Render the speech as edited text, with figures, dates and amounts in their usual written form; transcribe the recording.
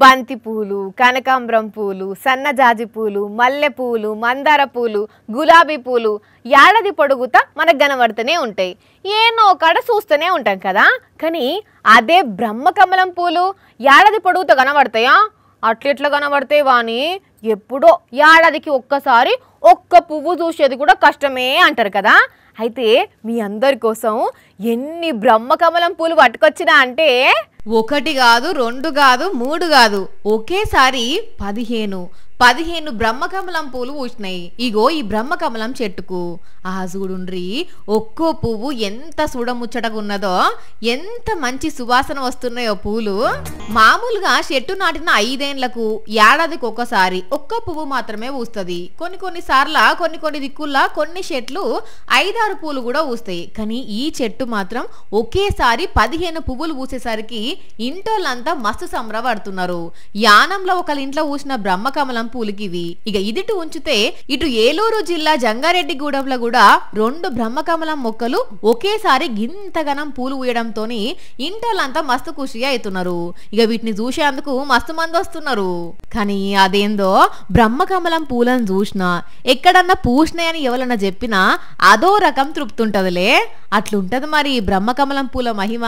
బంతి పూలు, కనకాంబరం పూలు, సన్నజాజి పూలు, మల్లె పూలు, మందార పూలు, గులాబీ పూలు ఏడాది పొడుగుతా మనకు కనబడుతూనే ఉంటాయి. ఏనో కాడ చూస్తూనే ఉంటాం కదా. కానీ అదే బ్రహ్మకమలం పూలు ఏడాది పొడుగుతా కనబడతాయా? అట్లెట్లా కనబడతాయి వాని ఎప్పుడో ఏడాదికి ఒక్కసారి ఒక్క పువ్వు చూసేది కూడా కష్టమే అంటారు కదా. అయితే మీ అందరి కోసం ఎన్ని బ్రహ్మకమలం పూలు పట్టుకొచ్చినా అంటే ఒకటి కాదు, రెండు కాదు, మూడు కాదు, ఒకేసారి 15 బ్రహ్మకమలం పూలు పూసినాయి. ఇగో ఈ బ్రహ్మకమలం చెట్టుకు ఆ చూడుండ్రి, ఒక్కో పువ్వు ఎంత చూడముచ్చటగా ఉన్నదో, ఎంత మంచి సువాసన వస్తున్నాయో పూలు. మామూలుగా చెట్టు నాటిన 5 ఏళ్లకు ఏడాదికి ఒకసారి ఒక్క పువ్వు మాత్రమే పూస్తుంది. కొన్ని సార్లు కొన్ని దిక్కుల్లా కొన్ని చెట్లు 5-6 పూలు కూడా పూస్తాయి. కానీ ఈ చెట్టు మాత్రం ఒకేసారి 15 పువ్వులు పూసేసరికి ఇంటోళ్ళంతా మస్తు సంబరపడుతున్నారు. యానంలో ఒకళ్ళ ఇంట్లో పూసిన బ్రహ్మకమలం పూలకివి. ఇక ఇదిటు ఉంచితే ఇటు ఏలూరు జిల్లా జంగారెడ్డిగూడెంలో కూడా 2 బ్రహ్మకమలం మొక్కలు ఒకేసారి గింతగనం పూలు పూయడంతో ఇంటోళ్ళంతా మస్తు ఖుషి అవుతున్నారు. ఇక వీటిని చూసేందుకు మస్తు మంది వస్తున్నారు. కానీ అదేందో బ్రహ్మకమలం పూలను చూసినా ఎక్కడన్నా పూసినాయని ఎవరన్నా చెప్పినా అదో రకం తృప్తుంటదిలే. అట్లుంటది మరి బ్రహ్మకమలం పూల మహిమ.